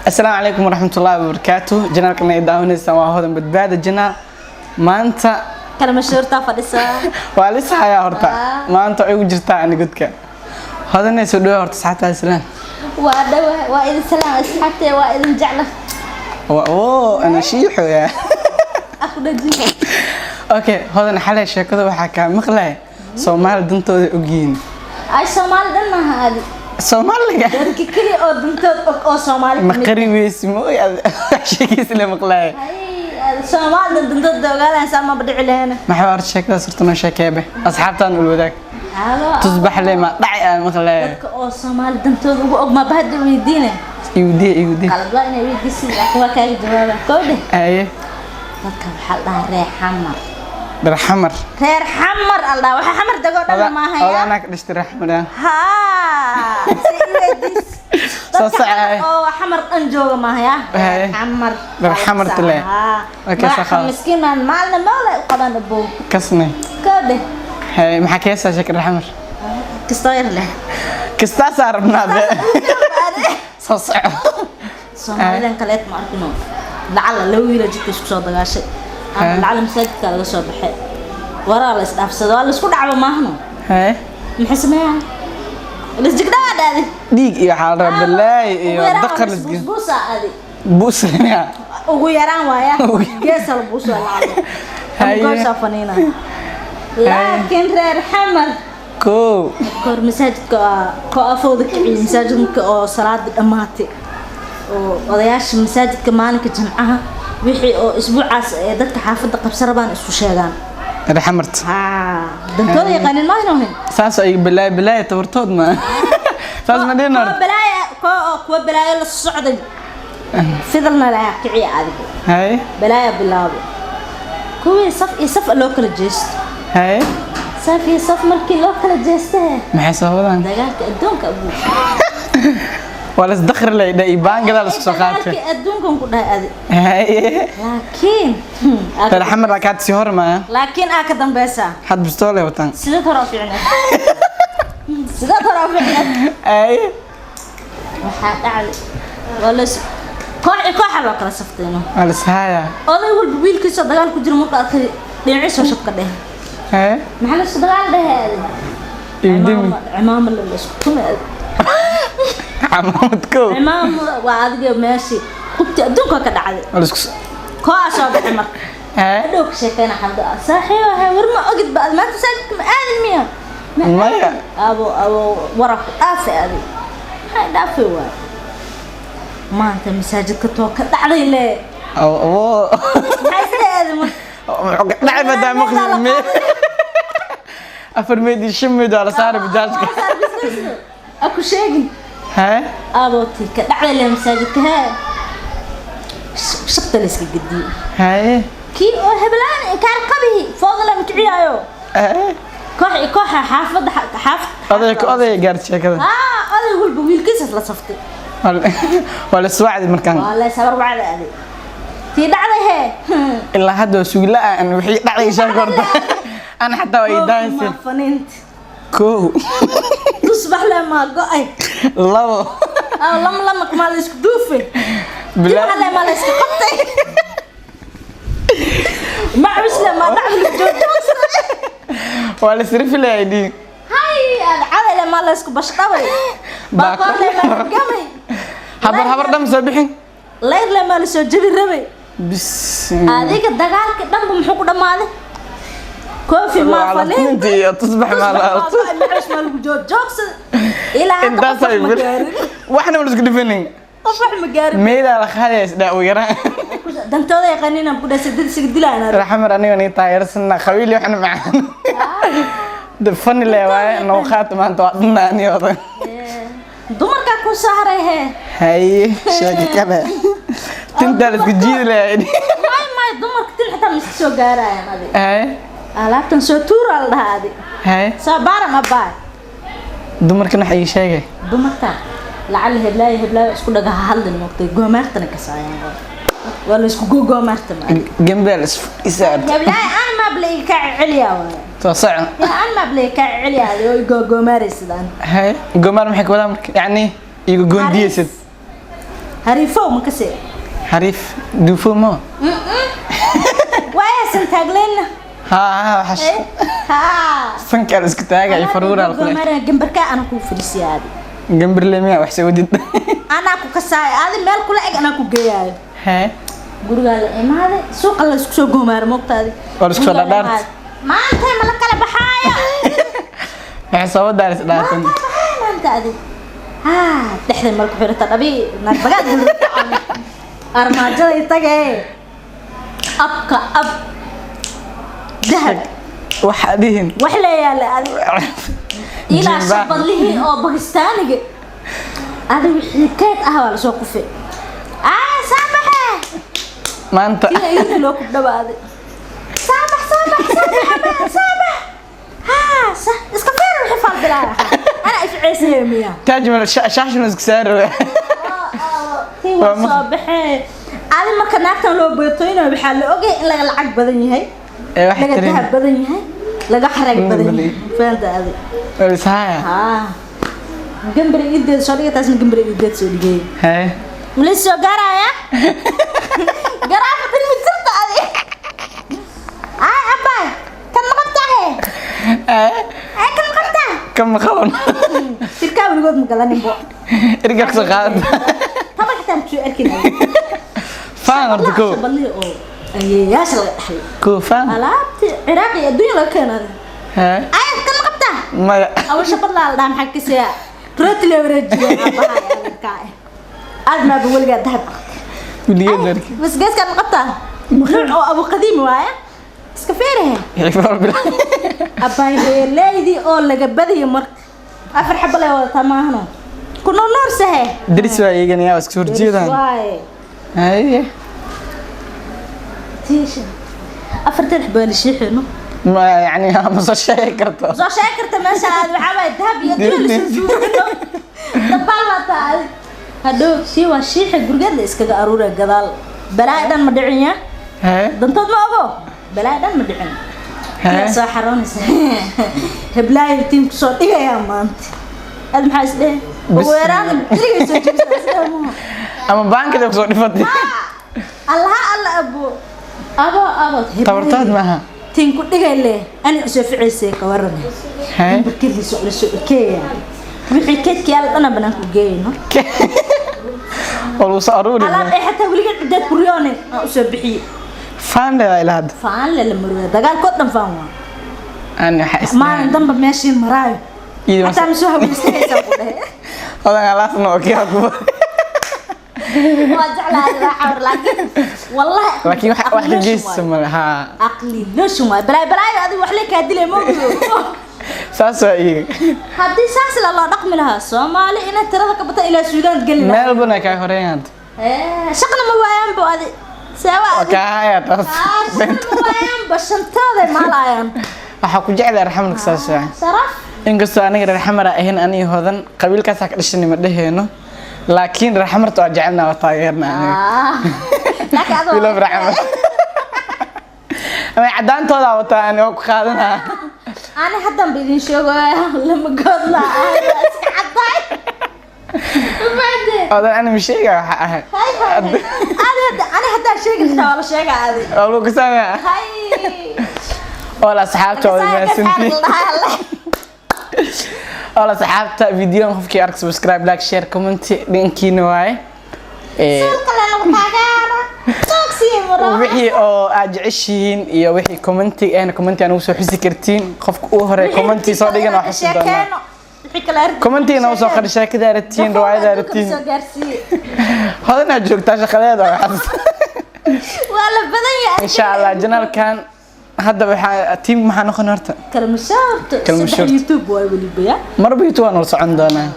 السلام عليكم ورحمة الله وبركاته. جنال كنا يداون السماء هذا بدبادة جنا ما أنت كلام شرطة فلسة ولسه يا هرتا ما أنت عيو جرتا أنا قلت كا هذا الناس يدور هرتا ساعتها السلام وإذا السلام حتى وإذا جعله أوه أنا شيحو يا أخذ جي أوكي هذا نحلي شيء كذا وحكى مخلي سومال دنتو أجين أي سومال دنا هذه سومال لقى كذي أو دنتو أو سومال مقري ويسمو يا شيء كيسله مخلي سومال دنتو دوغال إنسان ما بدي علينا ما حوارت شكله صرتنا شكابه أصحابتنا الوداك تصبح لي ما دعي مخلي أو سومال دنتو أو ما بهدي ويدينا يودي قلب لا إنه يودي سيد أخوة كاي جوابه كوده أيه dadka waxa la reer xamar در حمر reer xamar allah waxa xamar dago dhan ma haya أنا كدشت رحمة ha siidis صاصع oo xamar an jooga ma haya xamar در حمر تلا okay saxa miskiin man maalna mawla qaban abo كسني kode هاي محكيسة شكل حمر كستاير له كستا صار بنابه صاصع Soomaalidan kaleet ma arkino lacala loo wiila jidka isku soo dagaashay ama lacala masaajidka laga soo baxay waraa la isdhaafsado waa la isku dhacba maahno هاي maxay sameeyaan la isjigdaa dhaadi ديك يا حال رب الله يا دقر لسجن buusa adi بوس يا ugu yaraan waaya geesal buusa lacala هاي goosha faniina laakiin reer xamar كو kor masaajidka ko afooda kicin masaajidka oo salaad dhamaatay oo odayaasha masaajidka maalinka jimcaha wixii oo isbuucaas ee dadka xaafadda qabsarabaan isku sheegaan رحمرت دكتور يقنن ما هنوهن ساس أي بلاي تورتود ما ساس ما دينار كو بلاي للصعد فضلنا لا كعي عادي هاي بلاي بلابو كو يصف لوكال جيست هاي صف يصف مركي لوكال جيست ما حسابه دقاك ادونك ابو ولا صدخر لي ده يبان كذا السقاط ادونكم كده ادي هاي لكن الحمر راكات سهر ما لكن اكدم بيسا حد بستولة وطن سيدة رافعنا سيدة رافعنا اي waxaa dhacay walas koox loo kala safteeno ولا سهايا oday walba wiilkiisa dagaal ku jiro marka arkay dhinaciisa shabka dheh هاي maxaa la dagaal dhahay يودم imaam la isku tumay عمودكو imaam waa adiga meeshi qubti adduunka ka dhacday ولا سكس koox soo baxay marka هاي adoo ka sheekayna xalda saaxiibo war ma ogid ba ma tasaajidka ma aadin miya مايا abo waraq dhaafay adi hay dhaafay waa maanta masaajidka too ka dhacday le او maxay sideedii دعي بدا مخزن افرميدي شميد على صار بداجك aku sheegin هاي abooti ka dhacday le masaajidka ha shaqta la iska gadiyo هاي kii oo heblaan kaar qabihi foogla mkiciyaayo هاي koox xaafada oday gaartay kada oday walba wiilkiisa la saftay ولا سواعد مركان والله sabar wacda adi tii dhacday he ilaa hadda suuga aan wixii dhacay shan gorda ana xataa way daansi fanint ko tusbax la ma go'ay labo lama ma la isku duufe bila ma la isku qabtay ma usla ma dhacay joojos wala sirif leeydi hay ada ma la isku bashqabay baaqor ma gamay habar dham soo bixin leer la ma la soo jabi rabay bis adiga dagaalka dhanba muxuu ku dhamaaday koofi ma falin intii tusbax ma la arto معلش ما لو جوكس الى انت صايب واحنا ولا اسك دفنين طفح مقارب ميدا la khalees daa u yaraan dantooda yaqaaniina ku dhaasay sig dilaana raxmar aniga ni taayeersana qabiil waxna macaan dafan leewaay noo qaat maanta waa dhanaani odan dumarka ku saaray he hay sheegi kale tinta la isku jiid leeyahay may dumarka til xitaa mis soo gaarayaan adi hay alaabtan soo tuural dhaadi hay sabara ma baa dumarkan waxay sheegay dumarka lacal heblaay isku dhaga hadlin noqtay goomaartana ka saayaan wala isku goomaartan gambal isaad heblaay aan ma blay ka celiyaa توسع أنا ما بليك عليا جو مارس دان هاي جمار محك ولا يعني يجو جونديسد hariifo ma ka see حريف دوفومو waaya santaagleyna ها حش ها سنكر اسكتاغا يفرورا الخلق mara gambarka ana ku fadhisiyaadi جنبر لميا وحسي وديد ana ku kasaay aadi meel kula eg ana ku geeyaay ها guriga la imaade suuqa la isku soo goomaar moqtaadi War isku soo dhadhaart. maanta ma la kala baxaayo حسابات دارس داكن maantaadi ha dhexda mal ku xirata dhabi nag bagaad armaajada itagee abka ab dahab وحدين wax la yaala adi ilaa shabadlihii oo bakistaaniga adi wixii keed ah waa la soo kufay saabaxe ما انت ila ila loo ku dhawaaday saabax saabax sa iska feer wixii faal bilaa ana isceesay miya تاجمل شاشن اسكسار tii waa soo baxee adi marka naagtan loo beetoyna waxa la ogay in laga lacag badan yahay اي واحد laga ترين dahab badan yahay laga xarag badan yahay faanta adi بس هاي gambari ideed soo dhigay taasna gambari ideed soo dhigay هاي ملي سو غرايا غرافة المجرد هذه أباي كم مقطعه كم مقطعه كم خون تركب الجود مقلاني بو ارجع سقاد طبعا كتام شو أركين فان ارتكو شبلي أو أي يا شل حلو كو فان ألعبت عراقي الدنيا لو كان هذا ها كم مقطعه ما أول شبل لا دام حق سيا روت لي ورجع أباي كاي أدنى بقول قاعد ذهب ولي درك بس جالس كان مقطع نوع أبو قديم وايا بس كفيره يعرفوا بالله أباي ليدي أول لجبذي مر أفرح بلا ولا تماهنا كنا نور سهى درس واي يجني يا اسكور جيدان واي هاي تيش أفرح بالي شيء حلو ما يعني مش شيء كرتو صار شاكرت ماشي هذا حباي الذهب يدل سنسور دبال ما تعال هادو شيء وشيء حق برجال إسكا أرورة جدال بلاء دم مدعية ها دنتود ما أبو بلاء دم مدعية ها يا صاحرون هبلاي التيم صوت إيه يا مانت المحاس ده ويران تري سوتش اما بانك ده صوت فدي الله أبو تورتاد معها تين كنت قايله أنا أسوي عيسى كورني ها بكل سؤال كي وحي كيت كي أنا بناك جاينا والله صاروا على لي حتى ولي قد كوريوني أسوي بحي فان ده الى هذا فعل لما روي دقال كنت فاهمة انا حاسس ما عندهم ماشي المراي إيه حتى مسوها بيستيسا وده هذا خلاص انه اوكي اكو واجع لا حور والله لكن واحد جسم ها عقلي ليش ما بلاي هذه وحلك هدي مو ساسا ايه هدي ساس لا رقم لها سومالي إن ترى كبتا إلى السودان تقلنا ملبون كاي هوريان شقنا ما ويان بو هذه سوا وكايا تاس شقنا ما ويان بس انتظر ما لايان waxa ku jeclaa raxmad saasa شرف inkastoo aniga raxmara ahayn aniga hodan qabiilkaas ka dhashay ma dhaheeno laakiin raxmartu waa jecelna waa taageerna aniga laakiin adoo wila raxmad ama cadaantooda wata aan ku qaadana أنا حتى بدي شو لما قلنا iska caday بعدين هذا انا مش شيء هاي أنا حتى شيء ولا شيء عادي والله كسامع هاي ولا اصحابته ما سنتي ولا صحابته فيديو خفكي ارك سبسكرايب لايك شير كومنت لينكينا واي wixii oo aad jeceshiin iyo wixii commenti aan ugu soo xisi kartiin qofka uu hore commenti soo dhigan wax xisi doona commenti na soo qor sheekada aragtiin riwaayada aragtiin hadana joogtaa shaqadeeda waxaas wala badan yahay insha Allah janalkan hadda waxa team maxaa noqon horta kalmashaarto YouTube way wali baya marba YouTube aan socon doonaa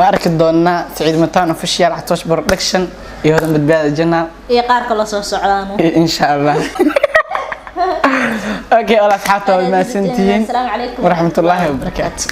arki doonaa Saciid Mataan official Atosh production iyo hada badbaada janal iyo qaar kale soo socdaan insha Allah okay wala asxaabta ma santiin السلام عليكم ورحمة الله وبركاته